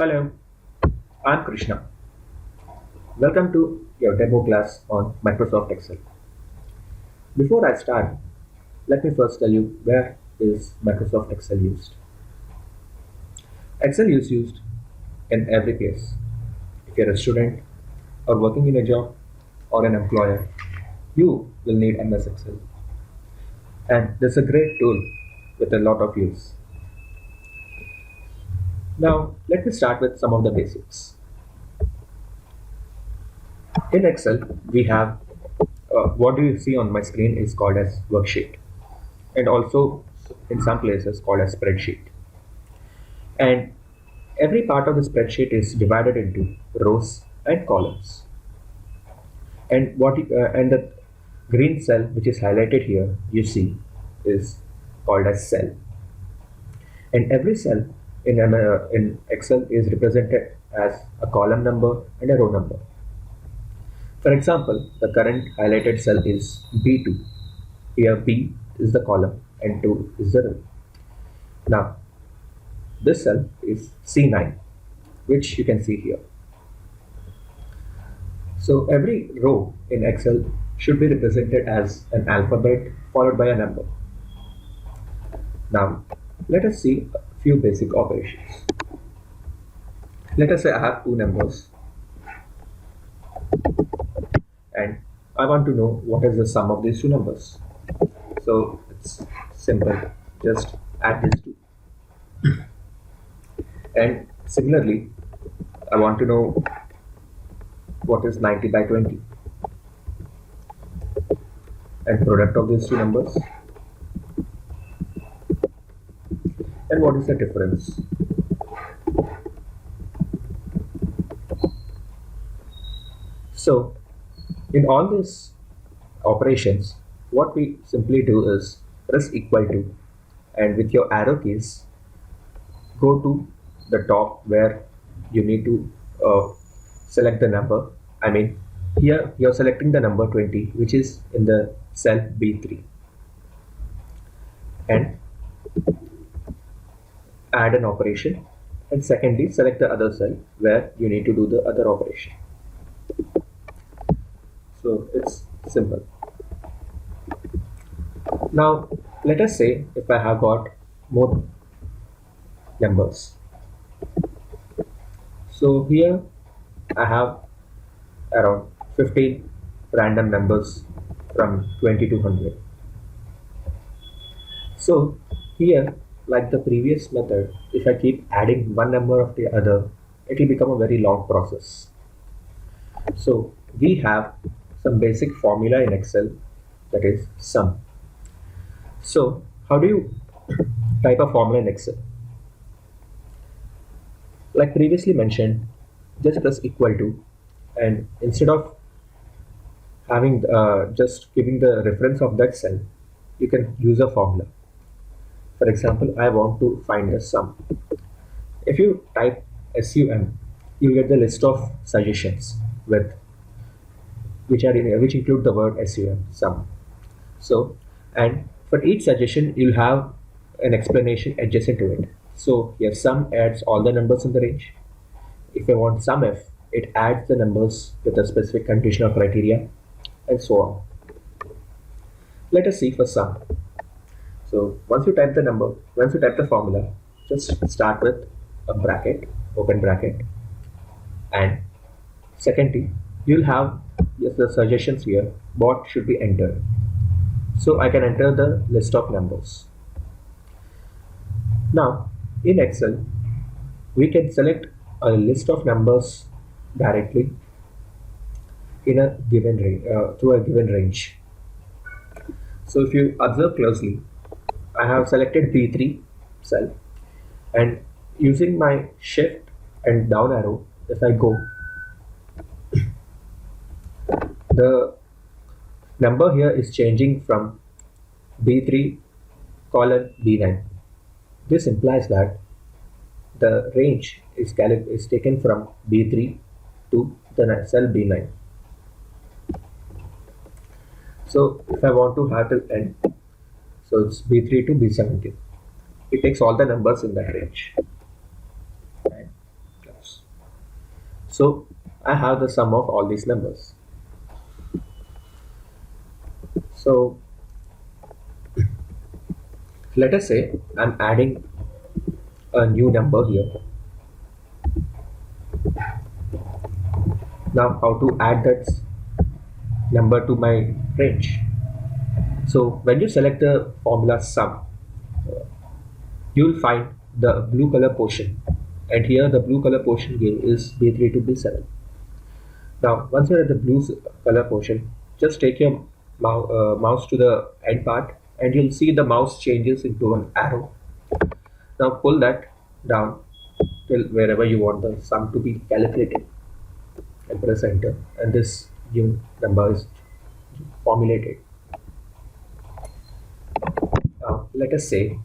Hello, I'm Krishna. Welcome to your demo class on Microsoft Excel. Before I start, let me first tell you where is Microsoft Excel used. Excel is used in every place. If you're a student or working in a job or an employer, you will need MS Excel. And this is a great tool with a lot of use. Now, let me start with some of the basics. In Excel, we have what do you see on my screen is called as worksheet, and also in some places called as spreadsheet. And every part of the spreadsheet is divided into rows and columns. And the green cell which is highlighted here, you see, is called as cell. And every cell in Excel is represented as a column number and a row number. For example, the current highlighted cell is B2. Here B is the column and 2 is the row. Now, this cell is C9, which you can see here. So every row in Excel should be represented as an alphabet followed by a number. Now, let us see a few basic operations. Let us say I have two numbers and I want to know what is the sum of these two numbers. So it's simple, just add these two. And similarly, I want to know what is 90 by 20 and product of these two numbers and what is the difference. So in all these operations, what we simply do is press equal to, and with your arrow keys go to the top where you need to select the number. I mean, here you're selecting the number 20, which is in the cell B3, and add an operation. And secondly, select the other cell where you need to do the other operation. So it's simple. Now, let us say if I have got more numbers. So here I have around 15 random numbers from 20 to 100. So here, like the previous method, if I keep adding one number of the other, it will become a very long process. So we have some basic formula in Excel, that is sum. So how do you type a formula in Excel? Like previously mentioned, just press equal to, and instead of having just giving the reference of that cell, you can use a formula. For example, I want to find the sum. If you type SUM, you get the list of suggestions with which include the word SUM, sum. So, and for each suggestion, you'll have an explanation adjacent to it. So here sum adds all the numbers in the range. If I want sum F, it adds the numbers with a specific condition or criteria, and so on. Let us see for sum. So once you type the formula, just start with a bracket, open bracket, and secondly, you'll have the suggestions here, what should be entered. So I can enter the list of numbers. Now, in Excel, we can select a list of numbers directly in a given range, through a given range. So if you observe closely, I have selected B3 cell, and using my shift and down arrow, if I go, the number here is changing from B3 colon B9. This implies that the range is taken from B3 to the cell B9. So if I want to have it end, so it's B3 to B17. It takes all the numbers in that range. And So I have the sum of all these numbers. So let us say I'm adding a new number here. Now how to add that number to my range? So when you select the formula sum, you'll find the blue color portion, and here the blue color portion given is B3 to B7. Now once you're at the blue color portion, just take your mouse to the end part and you'll see the mouse changes into an arrow. Now pull that down till wherever you want the sum to be calculated and press enter, and this new number is formulated. Now let us say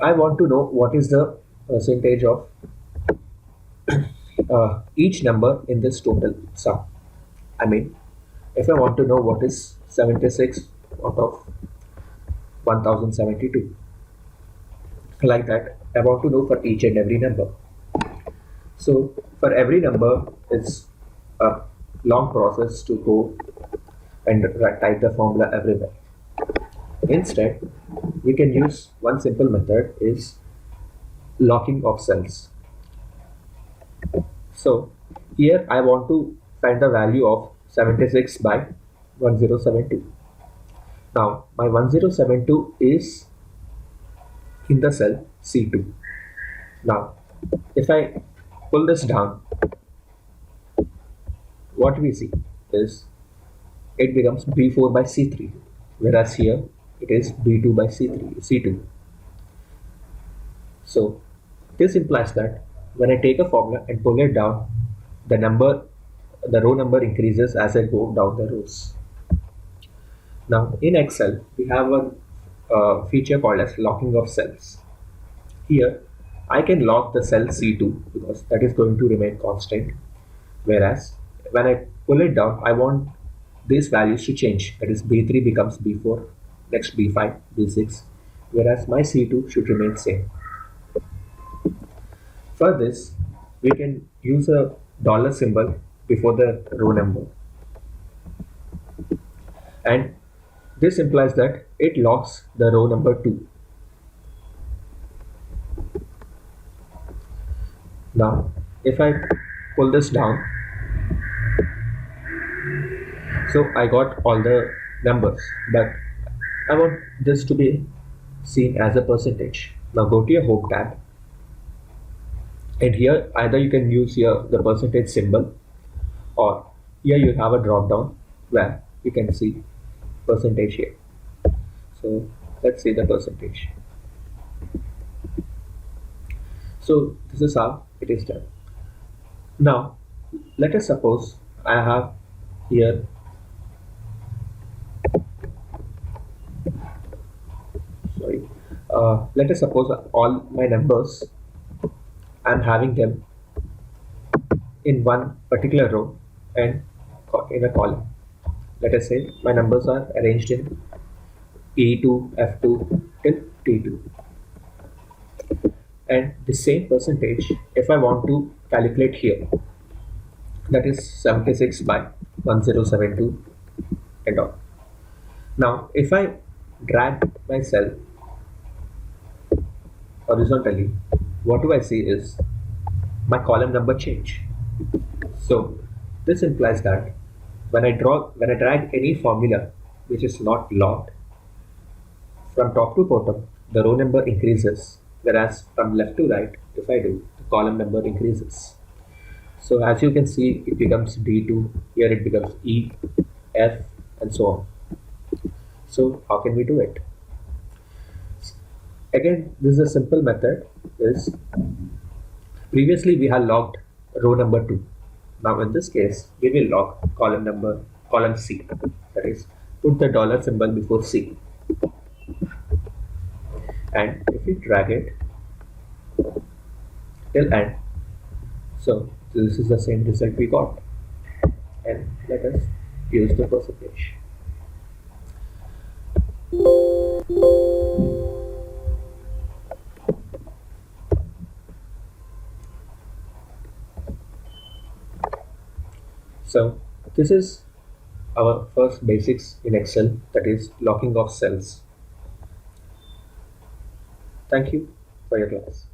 I want to know what is the percentage of each number in this total sum. I mean, if I want to know what is 76 out of 1072, like that, I want to know for each and every number. So for every number, it's a long process to go and type the formula everywhere. Instead, we can use one simple method is locking of cells. So here I want to find the value of 76 by 1072. Now my 1072 is in the cell C2. Now if I pull this down, what we see is it becomes B4 by C3, whereas here it is B2 by C2. So this implies that when I take a formula and pull it down, the row number increases as I go down the rows. Now in Excel, we have a feature called as locking of cells. Here, I can lock the cell C2 because that is going to remain constant. Whereas when I pull it down, I want these values to change. That is B3 becomes B4, next B5, B6, whereas my C2 should remain same. For this, we can use a dollar symbol before the row number. And this implies that it locks the row number 2. Now, if I pull this down, so I got all the numbers, but I want this to be seen as a percentage. Now go to your home tab, and here either you can use here the percentage symbol, or here you have a drop down where you can see percentage here. So let's see the percentage. So this is how it is done. Now let us suppose I have here let us suppose all my numbers I'm having them in one particular row and in a column. Let us say my numbers are arranged in E2, F2 till T2. And the same percentage, if I want to calculate here, that is 76 by 1072 and all. Now, if I drag my cell horizontally, what do I see is my column number change. So this implies that when I drag any formula which is not locked, from top to bottom the row number increases, whereas from left to right, if I do, the column number increases. So as you can see, it becomes D2, here it becomes E, F, and so on. So how can we do it? Again, this is a simple method. Is previously we had logged row number 2. Now in this case, we will log column C. That is, put the dollar symbol before C. And if we drag it till end, so this is the same result we got. And let us use the percentage. So this is our first basics in Excel, that is locking of cells. Thank you for your class.